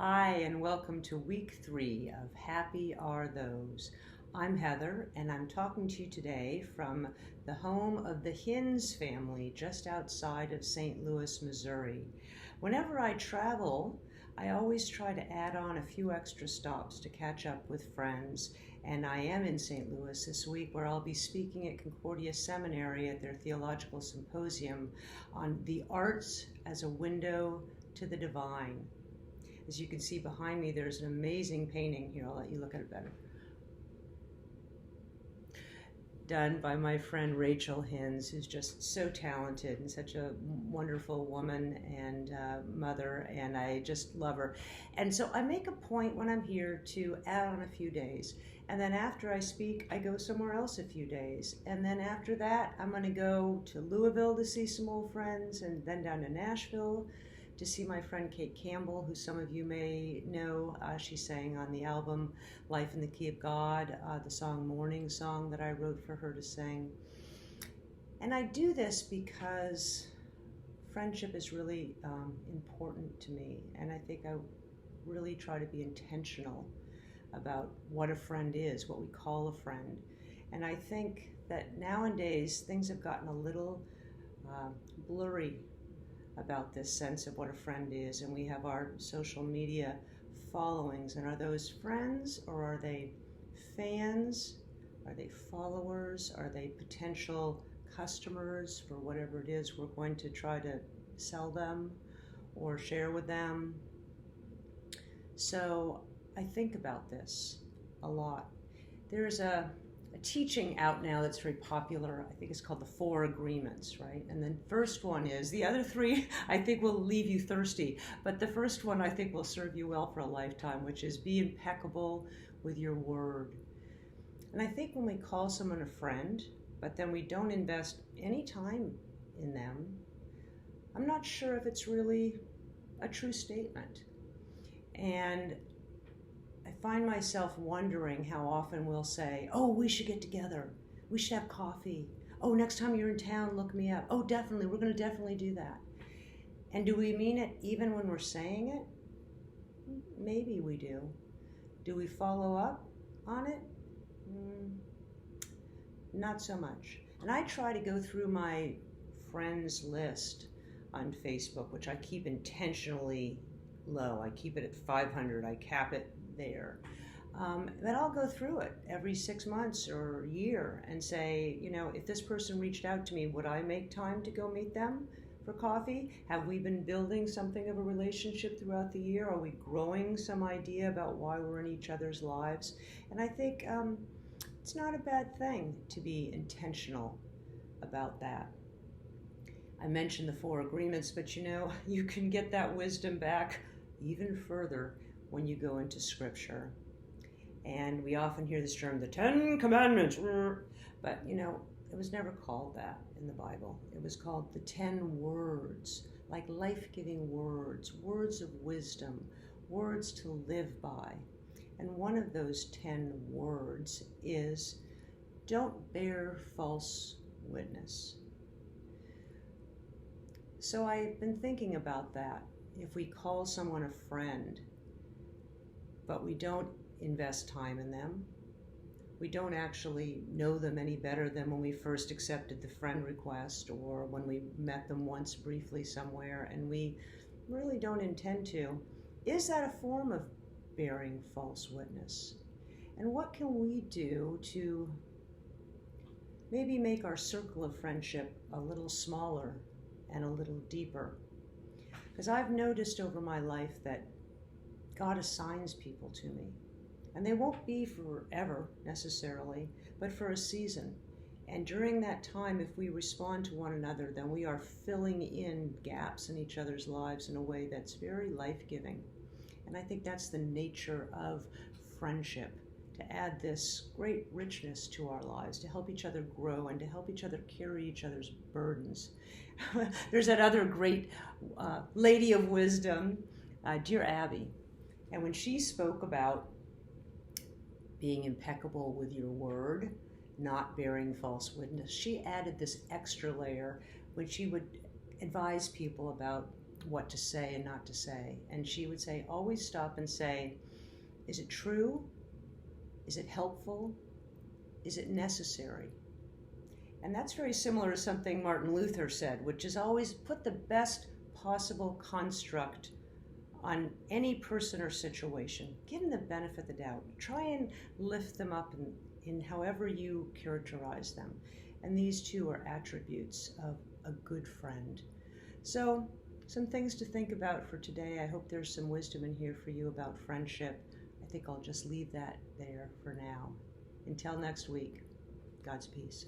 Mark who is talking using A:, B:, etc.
A: Hi, and welcome to week 3 of Happy Are Those. I'm Heather, and I'm talking to you today from the home of the Hinz family just outside of St. Louis, Missouri. Whenever I travel, I always try to add on a few extra stops to catch up with friends, and I am in St. Louis this week where I'll be speaking at Concordia Seminary at their theological symposium on the arts as a window to the divine. As you can see behind me, there's an amazing painting here. I'll let you look at it better. Done by my friend Rachel Hinz, who's just so talented and such a wonderful woman and mother, and I just love her. And so I make a point when I'm here to add on a few days. And then after I speak, I go somewhere else a few days. And then after that, I'm going to go to Louisville to see some old friends, and then down to Nashville to see my friend Kate Campbell, who some of you may know. She sang on the album Life in the Key of God, the song Morning Song that I wrote for her to sing. And I do this because friendship is really important to me, and I think I really try to be intentional about what a friend is, what we call a friend. And I think that nowadays things have gotten a little blurry about this sense of what a friend is, and we have our social media followings, and are those friends or are they fans? Are they followers? Are they potential customers for whatever it is we're going to try to sell them or share with them? So I think about this a lot. There's a teaching out now that's very popular. I think it's called the 4 Agreements, right? And the first one is, the other 3 I think will leave you thirsty, but the first one I think will serve you well for a lifetime, which is be impeccable with your word. And I think when we call someone a friend, but then we don't invest any time in them, I'm not sure if it's really a true statement. And I find myself wondering how often we'll say, oh, we should get together. We should have coffee. Oh, next time you're in town, look me up. Oh, definitely. We're going to definitely do that. And do we mean it even when we're saying it? Maybe we do. Do we follow up on it? Not so much. And I try to go through my friends list on Facebook, which I keep intentionally low. I keep it at 500. I cap it there. But I'll go through it every 6 months or a year and say, if this person reached out to me, would I make time to go meet them for coffee? Have we been building something of a relationship throughout the year? Are we growing some idea about why we're in each other's lives? And I think it's not a bad thing to be intentional about that. I mentioned the 4 Agreements, but you can get that wisdom back even further when you go into Scripture. And we often hear this term, the 10 Commandments, but it was never called that in the Bible. It was called the 10 words, like life-giving words, words of wisdom, words to live by. And one of those 10 words is, don't bear false witness. So I've been thinking about that. If we call someone a friend, but we don't invest time in them, we don't actually know them any better than when we first accepted the friend request or when we met them once briefly somewhere, and we really don't intend to, is that a form of bearing false witness? And what can we do to maybe make our circle of friendship a little smaller and a little deeper? Because I've noticed over my life that God assigns people to me. And they won't be forever necessarily, but for a season. And during that time, if we respond to one another, then we are filling in gaps in each other's lives in a way that's very life-giving. And I think that's the nature of friendship, to add this great richness to our lives, to help each other grow and to help each other carry each other's burdens. There's that other great lady of wisdom, Dear Abby. And when she spoke about being impeccable with your word, not bearing false witness, she added this extra layer when she would advise people about what to say and not to say. And she would say, always stop and say, is it true? Is it helpful? Is it necessary? And that's very similar to something Martin Luther said, which is always put the best possible construct on any person or situation. Give them the benefit of the doubt. Try and lift them up in however you characterize them. And these two are attributes of a good friend. So, some things to think about for today. I hope there's some wisdom in here for you about friendship. I think I'll just leave that there for now. Until next week, God's peace.